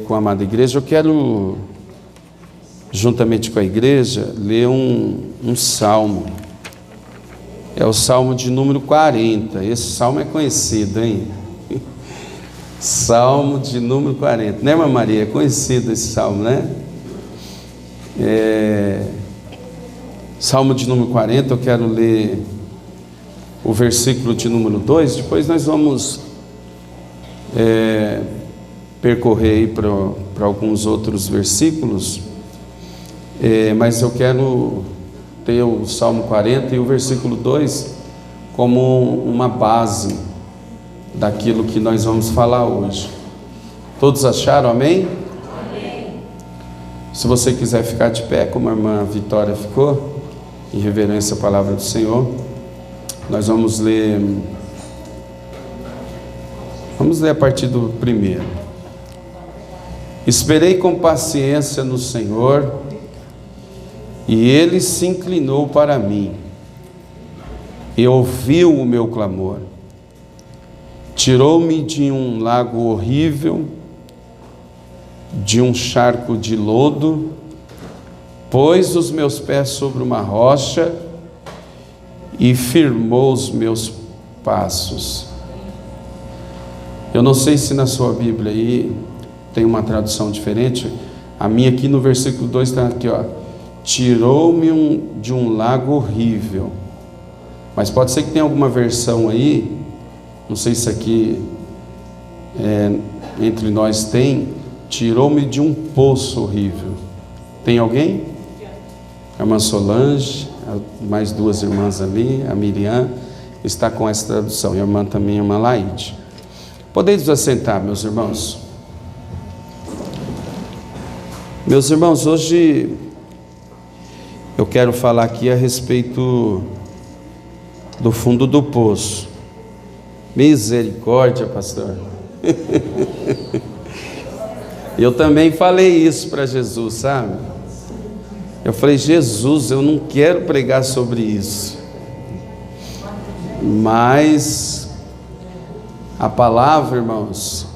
com a amada igreja, eu quero, juntamente com a igreja, ler um salmo. É o salmo de número 40. Esse salmo é conhecido, hein? Salmo de número 40. Né, irmã Maria? É conhecido esse salmo, né? Salmo de número 40, eu quero ler o versículo de número 2. Depois nós vamos percorrer aí para alguns outros versículos. Mas eu quero ter o Salmo 40 e o versículo 2 como uma base daquilo que nós vamos falar hoje. Todos acharam? Amém? Amém. Se você quiser ficar de pé, como a irmã Vitória ficou, em reverência à palavra do Senhor, nós vamos ler a partir do primeiro. Esperei com paciência no Senhor, e Ele se inclinou para mim, e ouviu o meu clamor. Tirou-me de um lago horrível, de um charco de lodo, pôs os meus pés sobre uma rocha e firmou os meus passos. Eu não sei se na sua Bíblia aí tem uma tradução diferente. A minha aqui no versículo 2 está aqui, ó. Tirou-me de um lago horrível. Mas pode ser que tenha alguma versão aí, não sei se aqui entre nós tem, tirou-me de um poço horrível. Tem alguém? A irmã Solange, mais duas irmãs ali, a Miriam, está com essa tradução. E a irmã também, a irmã Laide. Podeis assentar, meus irmãos. Meus irmãos, hoje eu quero falar aqui a respeito do fundo do poço. Misericórdia, pastor. Eu também falei isso para Jesus, sabe? Eu falei, Jesus, eu não quero pregar sobre isso. Mas a palavra, irmãos,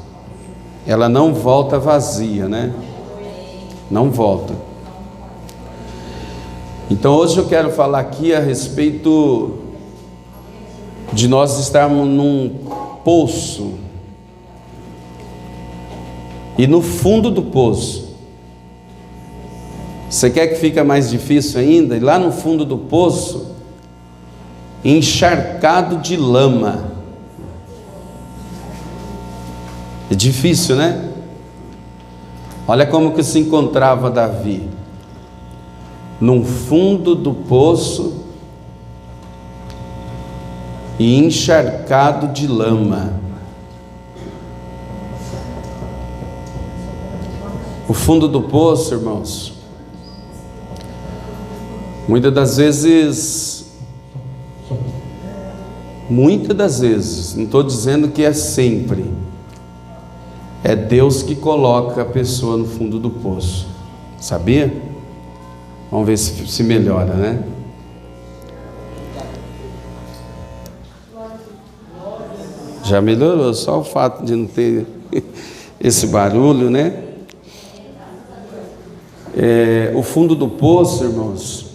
ela não volta vazia, né? Não volta. Então hoje eu quero falar aqui a respeito de nós estarmos num poço, e no fundo do poço, você quer que fique mais difícil ainda? E lá no fundo do poço, encharcado de lama. É difícil, né? Olha como que se encontrava Davi, no fundo do poço e encharcado de lama. O fundo do poço, irmãos, muitas das vezes, não estou dizendo que é sempre, é Deus que coloca a pessoa no fundo do poço, sabia? Vamos ver se melhora, né? Já melhorou, só o fato de não ter esse barulho, né? O fundo do poço, irmãos,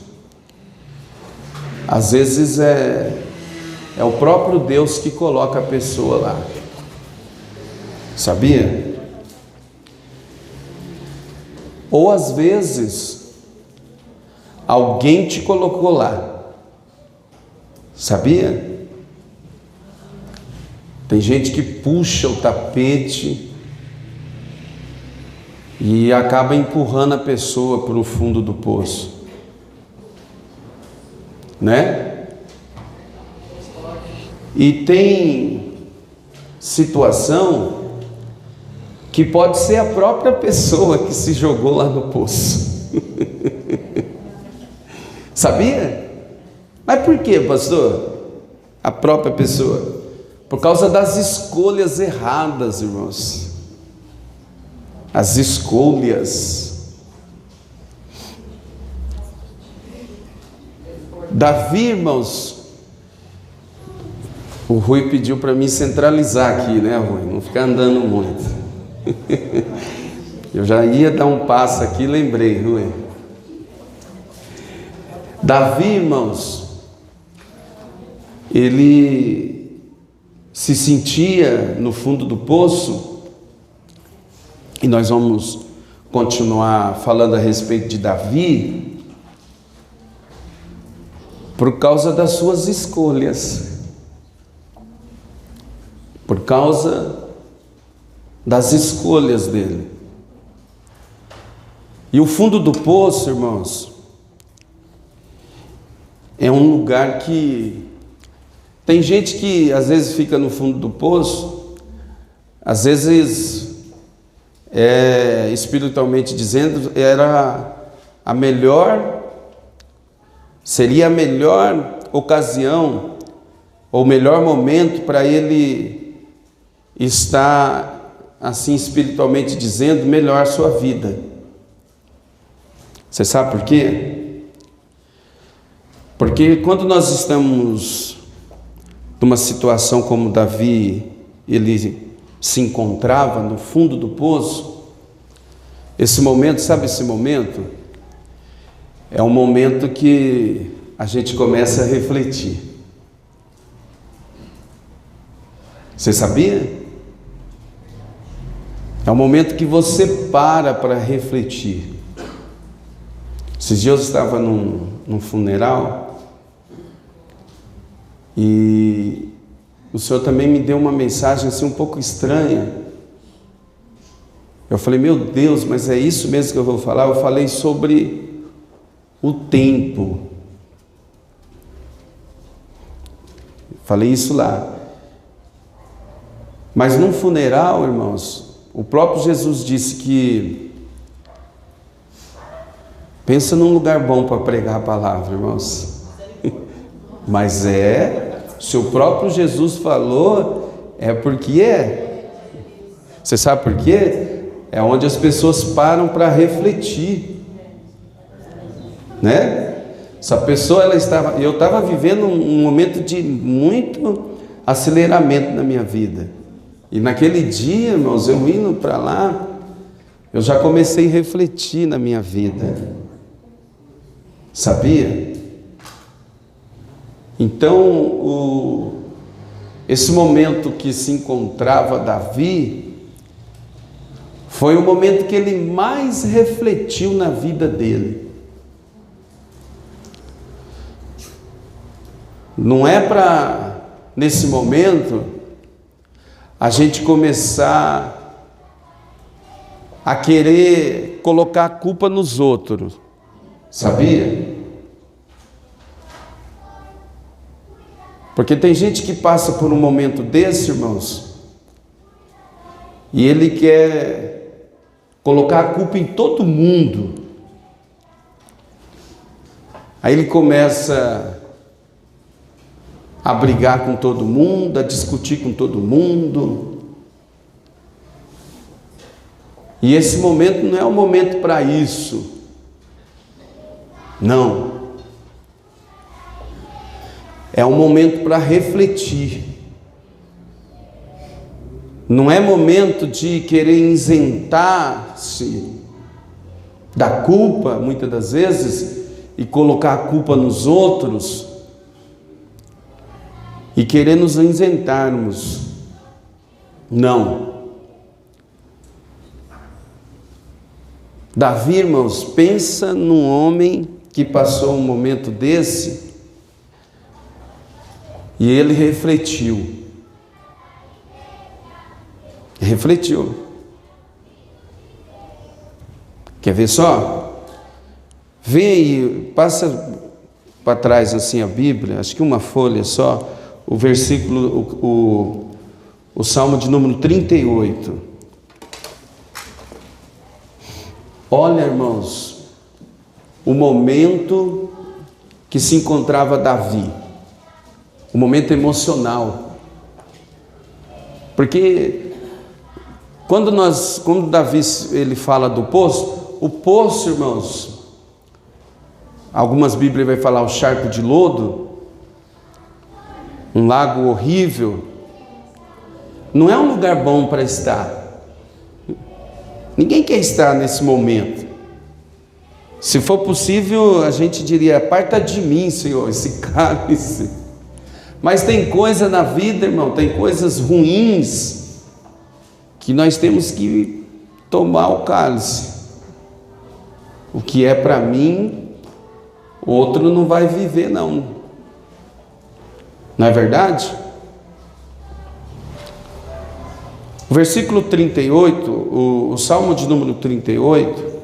às vezes é o próprio Deus que coloca a pessoa lá, sabia? Ou às vezes alguém te colocou lá, sabia? Tem gente que puxa o tapete e acaba empurrando a pessoa para o fundo do poço, né? E tem situação que pode ser a própria pessoa que se jogou lá no poço. Sabia? Mas por quê, pastor? A própria pessoa. Por causa das escolhas erradas, irmãos. As escolhas. Davi, irmãos, o Rui pediu para mim centralizar aqui, né, Rui? Não ficar andando muito. Eu já ia dar um passo aqui, lembrei, Rui. Davi, irmãos, ele se sentia no fundo do poço, e nós vamos continuar falando a respeito de Davi, por causa das suas escolhas, por causa das escolhas dele. E o fundo do poço, irmãos, é um lugar que tem gente que às vezes fica no fundo do poço, às vezes, espiritualmente dizendo, seria a melhor ocasião, ou o melhor momento para ele estar, assim espiritualmente dizendo, melhor a sua vida. Você sabe por quê? Porque quando nós estamos numa situação como Davi, ele se encontrava no fundo do poço, esse momento, sabe esse momento? É um momento que a gente começa a refletir. Você sabia? É um momento que você para refletir. Esses dias eu estava num funeral e o Senhor também me deu uma mensagem assim um pouco estranha. Eu falei, meu Deus, mas é isso mesmo que eu vou falar? Eu falei sobre o tempo. Falei isso lá. Mas num funeral, irmãos, o próprio Jesus disse que pensa num lugar bom para pregar a palavra, irmãos. Mas se o próprio Jesus falou, é porque é. Você sabe por quê? É onde as pessoas param para refletir, né? Essa pessoa, eu estava vivendo um momento de muito aceleramento na minha vida. E naquele dia, irmãos, eu indo para lá, eu já comecei a refletir na minha vida. Sabia? Então, esse momento que se encontrava Davi, foi o momento que ele mais refletiu na vida dele. Não é para, nesse momento, a gente começar a querer colocar a culpa nos outros. Sabia? Porque tem gente que passa por um momento desse, irmãos, e ele quer colocar a culpa em todo mundo. Aí ele começa a brigar com todo mundo, a discutir com todo mundo. E esse momento não é um momento para isso. Não. É um momento para refletir. Não é momento de querer isentar-se da culpa, muitas das vezes, e colocar a culpa nos outros, e querer nos isentarmos. Não. Davi, irmãos, pensa num homem que passou um momento desse, e ele refletiu. Quer ver só? Vem aí, passa para trás assim a Bíblia, acho que uma folha só, o versículo, o Salmo de número 38. Olha, irmãos, o momento que se encontrava Davi, o momento emocional. Porque quando Davi ele fala do poço, o poço, irmãos, algumas Bíblias vai falar o charco de lodo, um lago horrível, não é um lugar bom para estar. Ninguém quer estar nesse momento. Se for possível, a gente diria: aparta de mim, Senhor, esse cálice. Mas tem coisa na vida, irmão, tem coisas ruins que nós temos que tomar o cálice. O que é para mim, o outro não vai viver, não. Não é verdade? O versículo 38, o Salmo de número 38,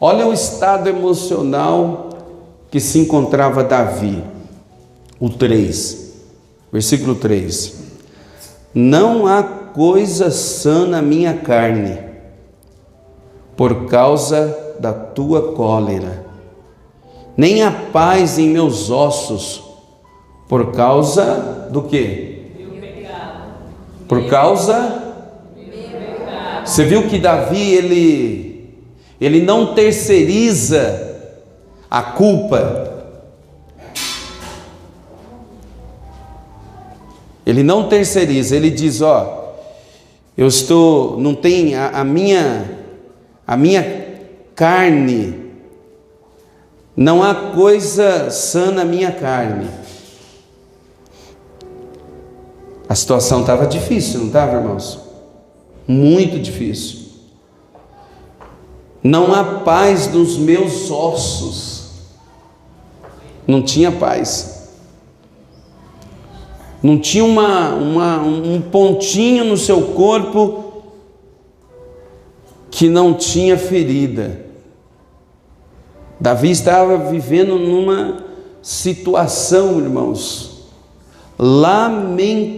olha o estado emocional que se encontrava Davi. O 3, versículo 3: não há coisa sã na minha carne, por causa da tua cólera, nem há paz em meus ossos, por causa do quê? Meu pecado. Por causa... Você viu que Davi, ele não terceiriza a culpa. Ele não terceiriza, ele diz: ó, eu estou, não tem a minha carne, não há coisa sã na minha carne. A situação estava difícil, não estava, irmãos? Muito difícil. Não há paz nos meus ossos. Não tinha paz. Não tinha um pontinho no seu corpo que não tinha ferida. Davi estava vivendo numa situação, irmãos, lamentável.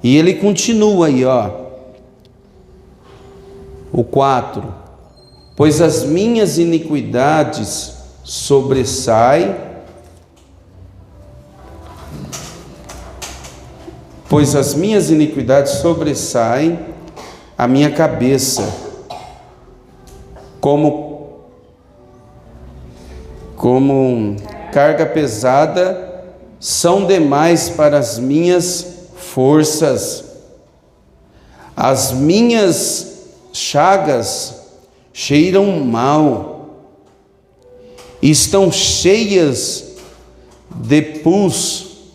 E ele continua aí, ó, o 4: pois as minhas iniquidades sobressaem, a minha cabeça, como carga pesada são demais para as minhas forças. As minhas chagas cheiram mal, estão cheias de pus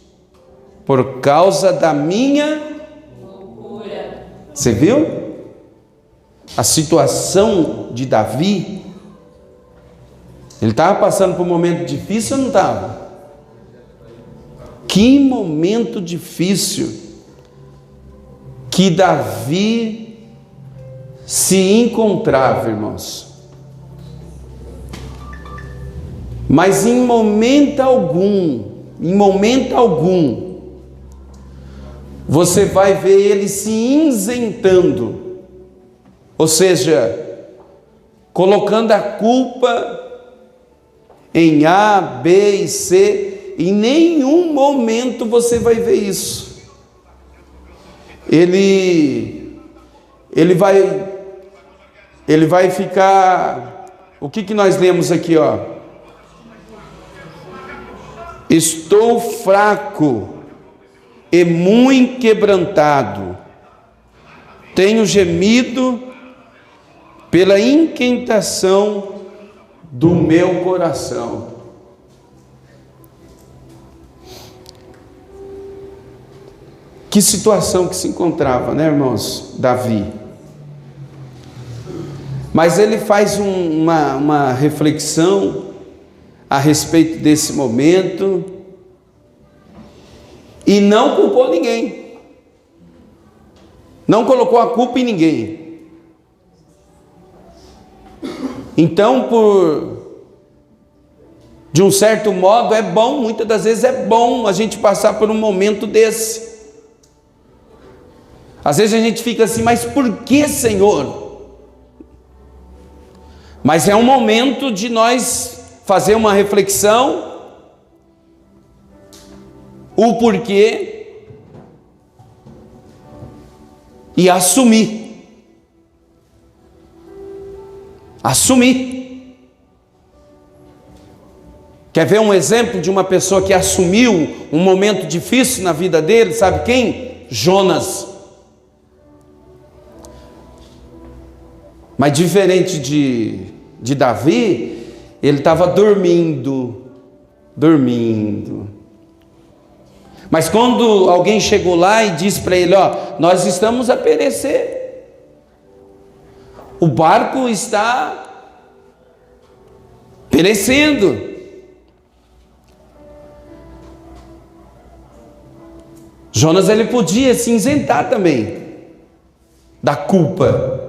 por causa da minha loucura. Você viu a situação de Davi? Ele estava passando por um momento difícil ou não estava? Que momento difícil que Davi se encontrava, irmãos. Mas em momento algum, você vai ver ele se isentando, ou seja, colocando a culpa em A, B e C. Em nenhum momento você vai ver isso. Ele vai ficar... O que nós lemos aqui, ó? Estou fraco e muito quebrantado, tenho gemido pela inquietação do meu coração. Que situação que se encontrava, né, irmãos? Davi. Mas ele faz uma reflexão a respeito desse momento e não culpou ninguém. Não colocou a culpa em ninguém. Então, de um certo modo, é bom, muitas das vezes é bom a gente passar por um momento desse. Às vezes a gente fica assim: mas por que, Senhor? Mas é um momento de nós fazer uma reflexão, o porquê, e assumir. Quer ver um exemplo de uma pessoa que assumiu um momento difícil na vida dele? Sabe quem? Jonas. Mas diferente de Davi, ele estava dormindo. Mas quando alguém chegou lá e disse para ele: ó, nós estamos a perecer, o barco está perecendo. Jonas, ele podia se isentar também da culpa,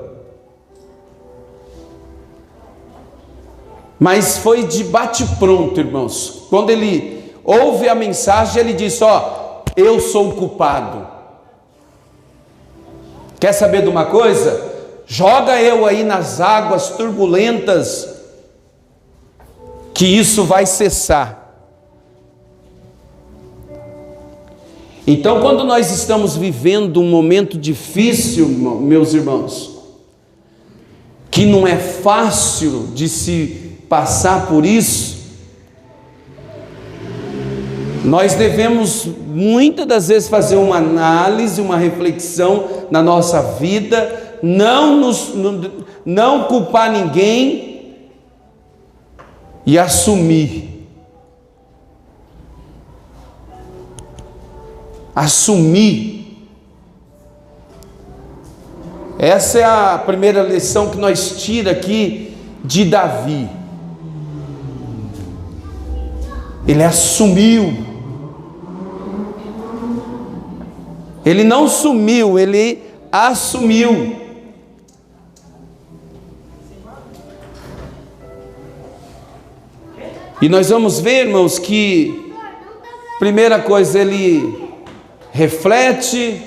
mas foi de bate-pronto, irmãos. Quando ele ouve a mensagem, ele disse: ó, eu sou o culpado. Quer saber de uma coisa? Joga eu aí nas águas turbulentas, que isso vai cessar. Então, quando nós estamos vivendo um momento difícil, meus irmãos, que não é fácil de se passar por isso, nós devemos muitas das vezes fazer uma análise, uma reflexão na nossa vida, não culpar ninguém e assumir. Essa é a primeira lição que nós tiramos aqui de Davi. Ele assumiu. Ele não sumiu, ele assumiu. E nós vamos ver, irmãos, que primeira coisa, ele reflete,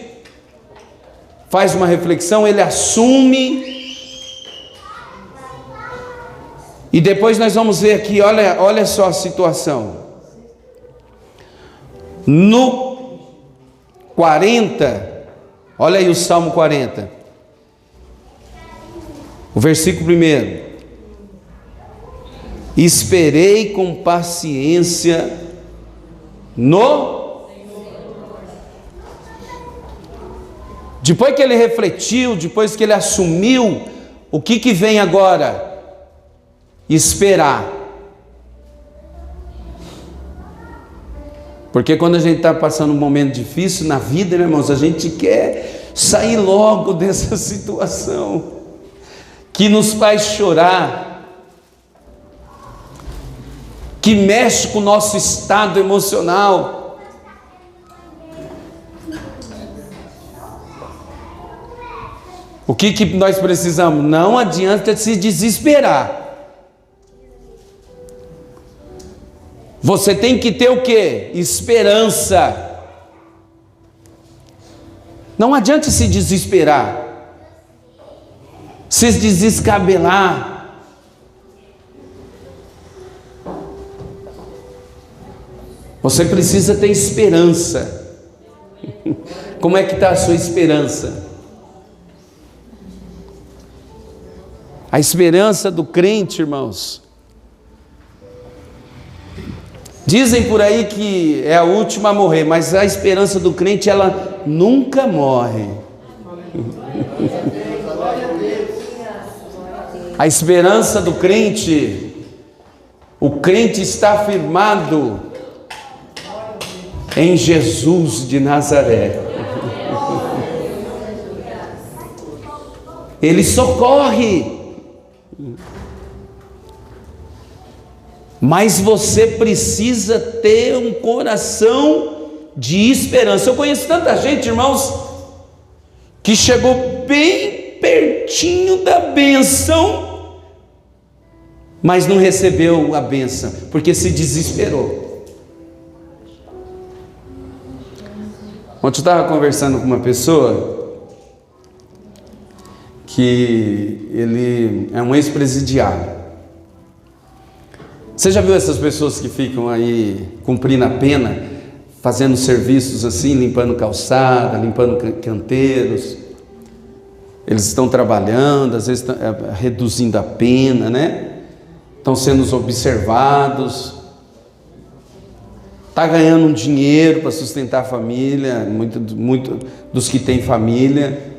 faz uma reflexão, ele assume. E depois nós vamos ver aqui, olha só a situação. No 40, olha aí o Salmo 40, o versículo 1: esperei com paciência no... Depois que ele refletiu, depois que ele assumiu, o que vem agora? Esperar. Porque quando a gente está passando um momento difícil na vida, né, irmãos, a gente quer sair logo dessa situação que nos faz chorar, que mexe com o nosso estado emocional. O que nós precisamos? Não adianta se desesperar. Você tem que ter o quê? Esperança. Não adianta se desesperar, se descabelar. Você precisa ter esperança. Como é que está a sua esperança? A esperança do crente, irmãos, dizem por aí que é a última a morrer, mas a esperança do crente, ela nunca morre. A esperança do crente, o crente está firmado em Jesus de Nazaré. Ele socorre. Mas você precisa ter um coração de esperança. Eu conheço tanta gente, irmãos, que chegou bem pertinho da bênção, mas não recebeu a bênção, porque se desesperou. Ontem eu estava conversando com uma pessoa que ele é um ex-presidiário. Você já viu essas pessoas que ficam aí cumprindo a pena, fazendo serviços assim, limpando calçada, limpando canteiros? Eles estão trabalhando, às vezes estão reduzindo a pena, né? Estão sendo observados, está ganhando um dinheiro para sustentar a família, muito dos que têm família.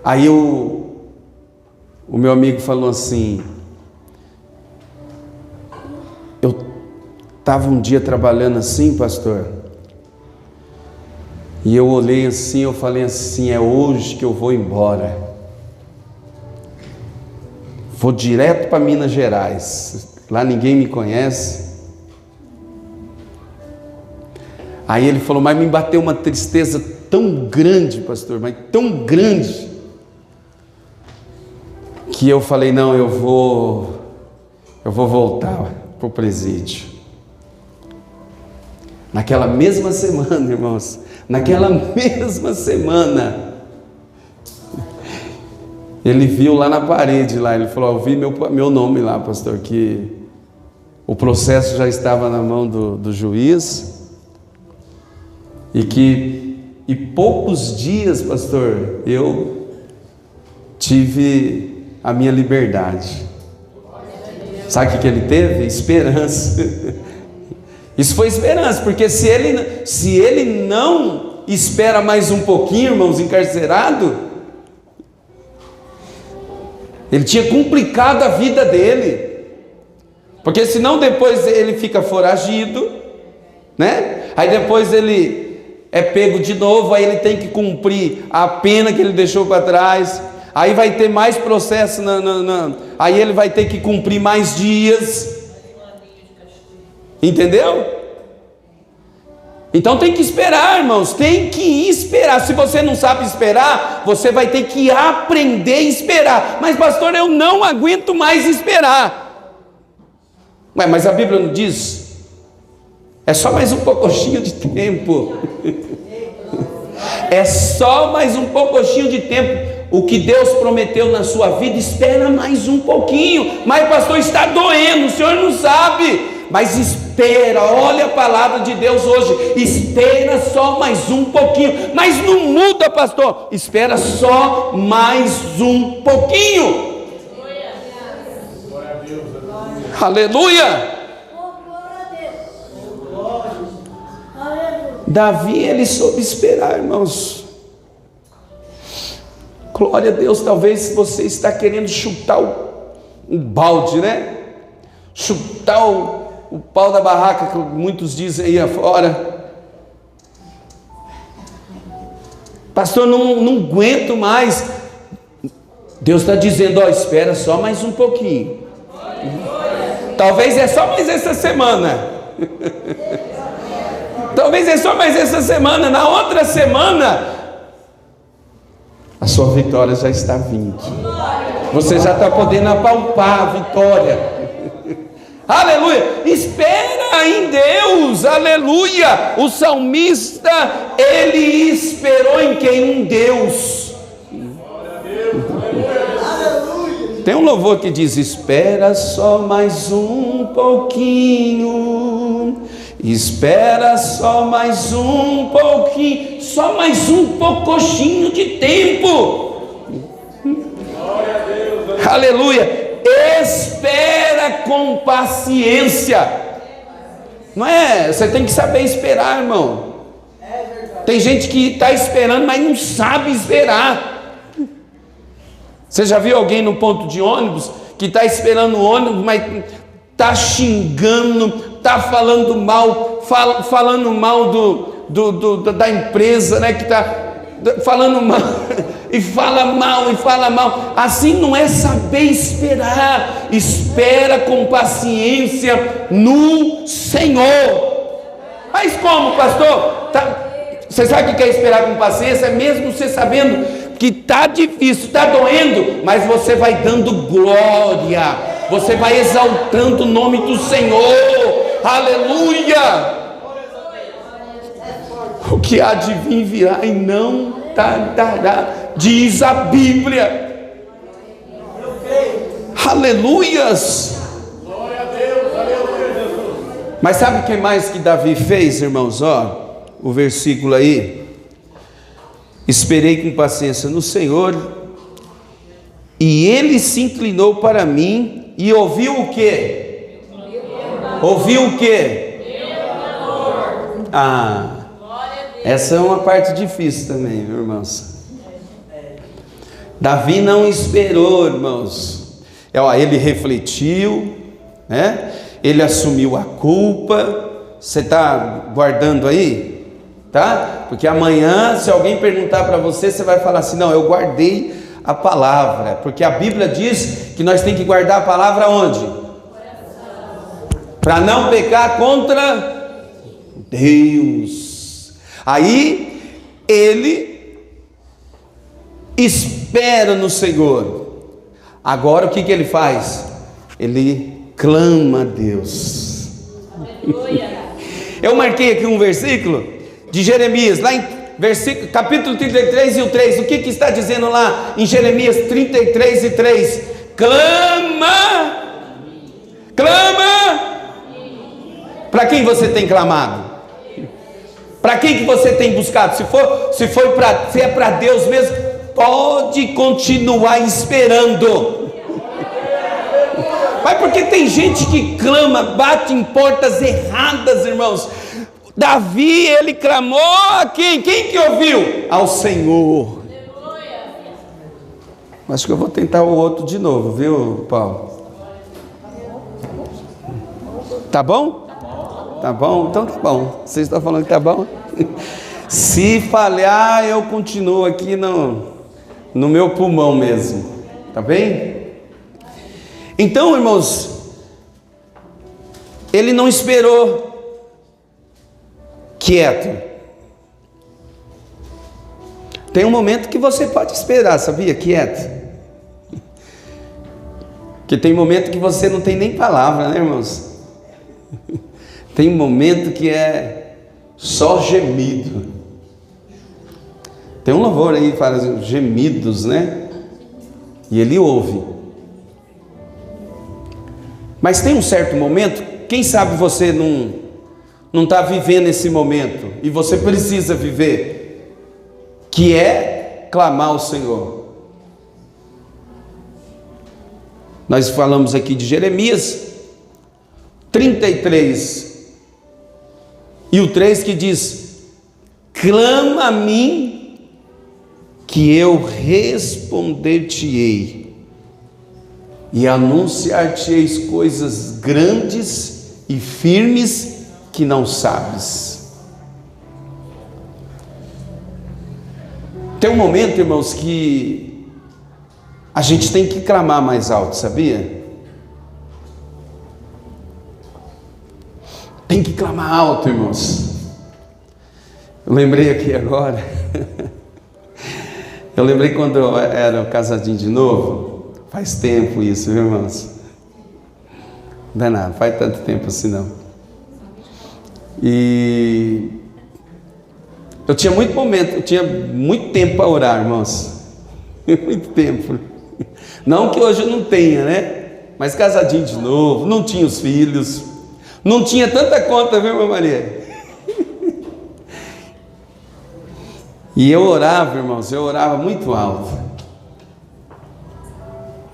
Aí o meu amigo falou assim, eu estava um dia trabalhando assim, pastor, e eu olhei assim, eu falei assim, é hoje que eu vou embora, vou direto para Minas Gerais, lá ninguém me conhece. Aí ele falou, mas me bateu uma tristeza tão grande, pastor, mas tão grande, que eu falei, não, eu vou voltar para o presídio. Naquela mesma semana, irmãos, naquela mesma semana, ele viu lá na parede, lá, ele falou, eu vi meu nome lá, pastor, que o processo já estava na mão do juiz, e poucos dias, pastor, eu tive a minha liberdade. Sabe o que ele teve? Esperança. Isso foi esperança, porque se ele não espera mais um pouquinho, irmãos, encarcerado, ele tinha complicado a vida dele, porque senão depois ele fica foragido, né? Aí depois ele é pego de novo, aí ele tem que cumprir a pena que ele deixou para trás, aí vai ter mais processo, aí ele vai ter que cumprir mais dias, entendeu? Então tem que esperar, irmãos, tem que esperar. Se você não sabe esperar, você vai ter que aprender a esperar. Mas pastor, eu não aguento mais esperar. Ué, mas a Bíblia não diz? É só mais um pouquinho de tempo. É só mais um pouquinho de tempo. O que Deus prometeu na sua vida, espera mais um pouquinho. Mas pastor, está doendo, o senhor não sabe. Mas espera, olha a palavra de Deus hoje. Espera só mais um pouquinho. Mas não muda, pastor. Espera só mais um pouquinho. Aleluia. Davi, ele soube esperar, irmãos. Glória a Deus. Talvez você está querendo chutar um balde, né? Chutar o pau da barraca, que muitos dizem aí afora. Pastor, não aguento mais. Deus está dizendo, ó, espera só mais um pouquinho. Talvez é só mais essa semana. Talvez é só mais essa semana. Na outra semana, a sua vitória já está vindo. Você já está podendo apalpar a vitória. Aleluia, espera em Deus, aleluia. O salmista, ele esperou em quem? Em Deus. Tem um louvor que diz, espera só mais um pouquinho, espera só mais um pouquinho, só mais um pouquinho de tempo. Aleluia. Espera com paciência. Não é? Você tem que saber esperar, irmão. Tem gente que está esperando, mas não sabe esperar. Você já viu alguém no ponto de ônibus que está esperando o ônibus, mas está xingando, está falando mal, falando mal da empresa, né? Que está falando mal. E fala mal, assim não é saber esperar. Espera com paciência no Senhor. Mas como, pastor? Você sabe o que é esperar com paciência? É mesmo você sabendo que está difícil, está doendo, mas você vai dando glória, você vai exaltando o nome do Senhor. Aleluia. O que há de vir virá e não tardará, diz a Bíblia. Aleluias. Glória a Deus, aleluia, Jesus. Mas sabe o que mais que Davi fez, irmãos? Ó, o versículo aí. Esperei com paciência no Senhor, e Ele se inclinou para mim e ouviu o quê? Ouviu o quê? Essa é uma parte difícil também, irmãos. Davi não esperou, irmãos. Ele refletiu, né? Ele assumiu a culpa. Você está guardando aí? Tá? Porque amanhã, se alguém perguntar para você, você vai falar assim: não, eu guardei a palavra. Porque a Bíblia diz que nós temos que guardar a palavra onde? Para não pecar contra Deus. Aí ele espera no Senhor. Agora o que ele faz? Ele clama a Deus. Eu marquei aqui um versículo de Jeremias, lá em capítulo 33 e o 3. O que está dizendo lá em Jeremias 33 e 3? Clama. Para quem você tem clamado? Para quem que você tem buscado? Se é para Deus mesmo, pode continuar esperando. Mas porque tem gente que clama, bate em portas erradas, irmãos. Davi, ele clamou a quem? Quem que ouviu? Ao Senhor. Acho que eu vou tentar o outro de novo, viu, Paulo? Tá bom? Tá bom? Então tá bom. Vocês estão falando que tá bom? Se falhar, eu continuo aqui no meu pulmão mesmo. Tá bem? Então, irmãos, ele não esperou quieto. Tem um momento que você pode esperar, sabia? Quieto. Porque tem momento que você não tem nem palavra, né, irmãos? Tem um momento que é só gemido. Tem um louvor aí que fala assim, gemidos, né? E ele ouve. Mas tem um certo momento, quem sabe você não está vivendo esse momento, e você precisa viver, que é clamar ao Senhor. Nós falamos aqui de Jeremias 33 e o 3 que diz: clama a mim que eu responder-te-ei e anunciar-te-eis coisas grandes e firmes que não sabes. Tem um momento, irmãos, que a gente tem que clamar mais alto, sabia? Tem que clamar alto, irmãos. Eu lembrei aqui agora. Eu lembrei quando eu era casadinho de novo. Faz tempo isso, viu, irmãos? Não é nada, faz tanto tempo assim não. E eu tinha muito tempo para orar, irmãos. Muito tempo. Não que hoje eu não tenha, né? Mas casadinho de novo, não tinha os filhos, não tinha tanta conta, viu, irmã Maria? E eu orava, irmãos, muito alto.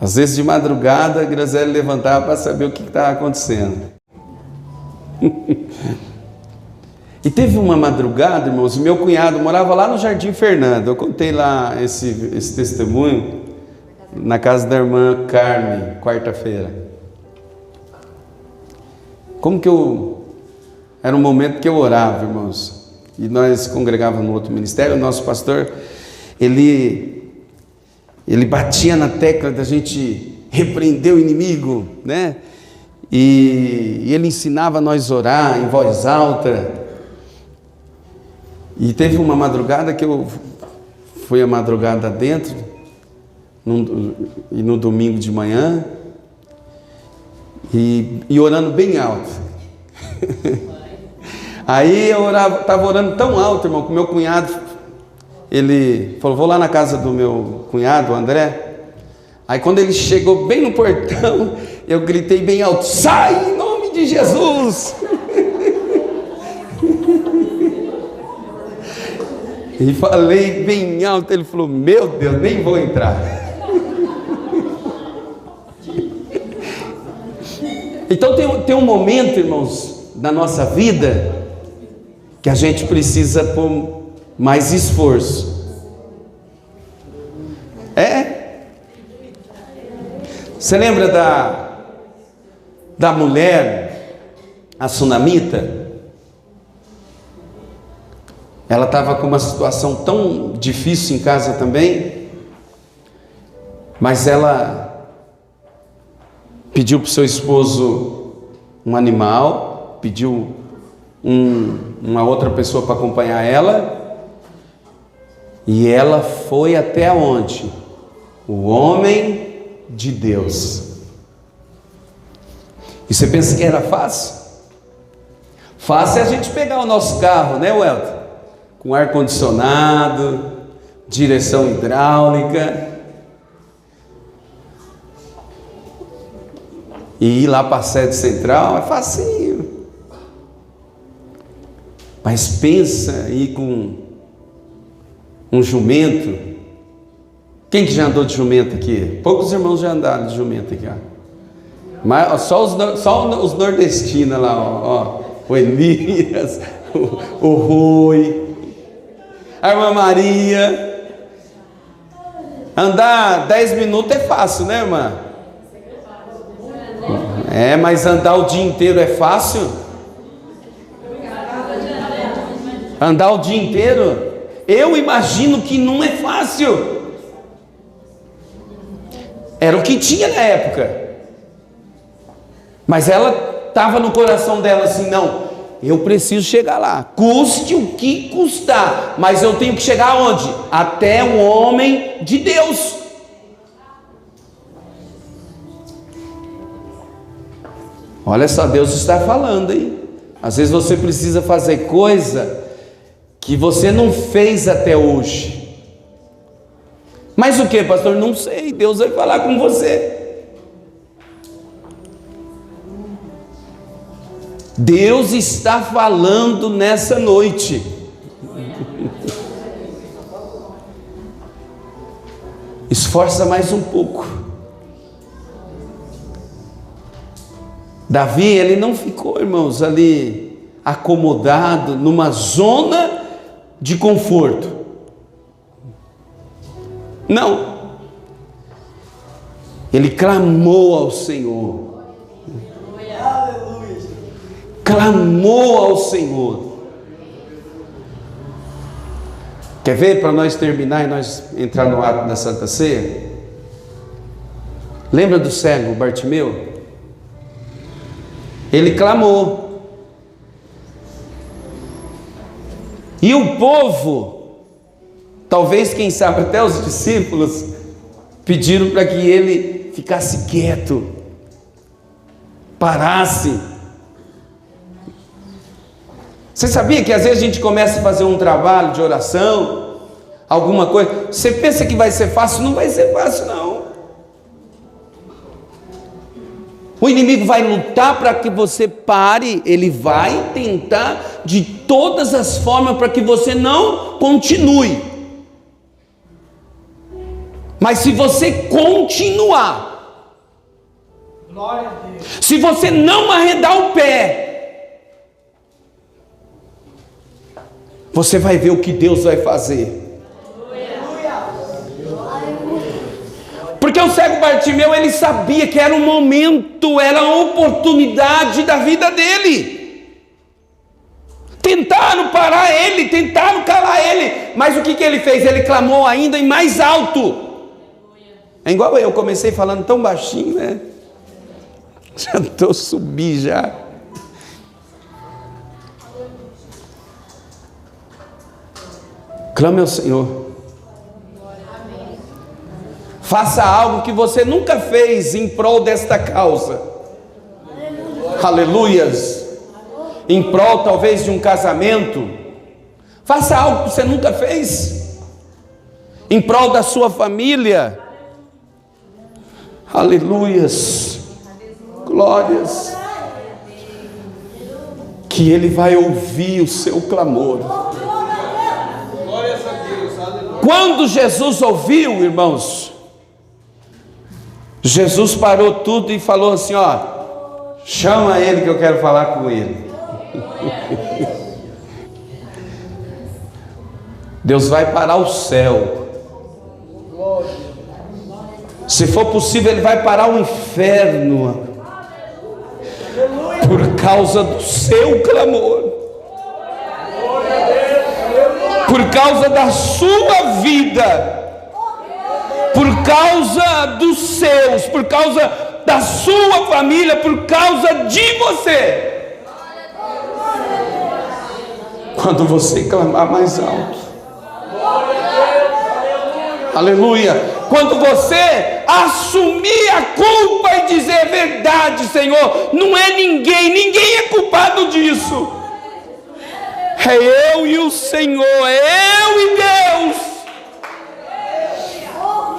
Às vezes de madrugada a Graziele levantava para saber o que estava acontecendo. E teve uma madrugada, irmãos, meu cunhado morava lá no Jardim Fernando. Eu contei lá esse testemunho na casa da irmã Carmen, quarta-feira. Como que era um momento que eu orava, irmãos. E nós congregávamos no outro ministério. O nosso pastor, ele batia na tecla da gente repreender o inimigo, né? E ele ensinava nós a orar em voz alta. E teve uma madrugada que eu fui a madrugada dentro, e no domingo de manhã, e orando bem alto. Aí eu estava orando tão alto, irmão, que o meu cunhado, ele falou: vou lá na casa do meu cunhado, o André. Aí quando ele chegou bem no portão, eu gritei bem alto: sai em nome de Jesus! E falei bem alto. Ele falou: meu Deus, nem vou entrar. Então tem um momento, irmãos, na nossa vida que a gente precisa pôr mais esforço. Você lembra da mulher, a sunamita? Ela estava com uma situação tão difícil em casa também, mas ela pediu para o seu esposo um animal, pediu uma outra pessoa para acompanhar ela, e ela foi até onde? O homem de Deus. E você pensa que era fácil? Fácil é a gente pegar o nosso carro, né, Welton? Com ar-condicionado, direção hidráulica, e ir lá para a sede central, é facinho. Mas pensa aí com um jumento. Quem que já andou de jumento aqui? Poucos irmãos já andaram de jumento aqui, ó. Mas só os nordestinos lá, ó. O Elias, o Rui, a irmã Maria. Andar 10 minutos é fácil, né, irmã? Mas andar o dia inteiro é fácil? Andar o dia inteiro? Eu imagino que não é fácil. Era o que tinha na época. Mas ela estava no coração dela assim: não, eu preciso chegar lá, custe o que custar, mas eu tenho que chegar aonde? Até o homem de Deus. Olha só, Deus está falando, hein? Às vezes você precisa fazer coisa que você não fez até hoje. Mas o que, pastor? Não sei, Deus vai falar com você. Deus está falando nessa noite. Esforça mais um pouco. Davi, ele não ficou, irmãos, ali acomodado numa zona de conforto. Não. Ele clamou ao Senhor. Clamou ao Senhor. Quer ver, para nós terminar e nós entrar no ato da Santa Ceia? Lembra do cego Bartimeu? Ele clamou. E o povo, talvez, quem sabe, até os discípulos, pediram para que ele ficasse quieto, parasse. Você sabia que às vezes a gente começa a fazer um trabalho de oração, alguma coisa, você pensa que vai ser fácil? Não vai ser fácil, não. O inimigo vai lutar para que você pare, ele vai tentar de todas as formas para que você não continue. Mas se você continuar, glória a Deus, se você não arredar o pé, você vai ver o que Deus vai fazer. Porque o cego Bartimeu, ele sabia que era um momento, era a oportunidade da vida dele. Tentaram parar ele, tentaram calar ele, mas o que ele fez? Ele clamou ainda em mais alto. É igual eu comecei falando tão baixinho, né? Já estou subindo já. Clame ao Senhor. Faça algo que você nunca fez em prol desta causa. Aleluias. Em prol talvez de um casamento. Faça algo que você nunca fez. Em prol da sua família. Aleluias. Glórias. Que Ele vai ouvir o seu clamor. Quando Jesus ouviu, irmãos, Jesus parou tudo e falou assim: ó, chama ele que eu quero falar com ele. Deus vai parar o céu Se for possível, ele vai parar o inferno por causa do seu clamor, por causa da sua vida, por causa dos seus, por causa da sua família, por causa de você. Quando você clamar mais alto, aleluia, quando você assumir a culpa e dizer verdade, Senhor, não é ninguém é culpado disso, é eu e o Senhor, é eu e Deus.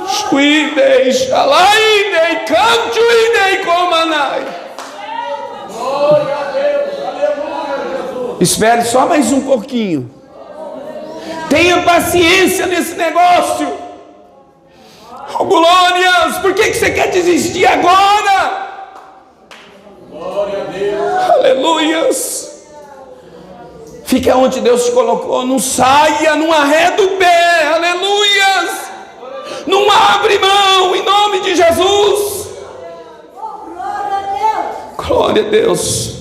Shuidei, shalaidei, cantuidei, comanai. Glória a Deus, aleluia, Jesus. Espere só mais um pouquinho. Tenha paciência nesse negócio. Oh, glórias, por que você quer desistir agora? Glória a Deus. Aleluias. Fique onde Deus te colocou, não saia, não arreda o pé, aleluias. Não abre mão, em nome de Jesus. Glória a Deus.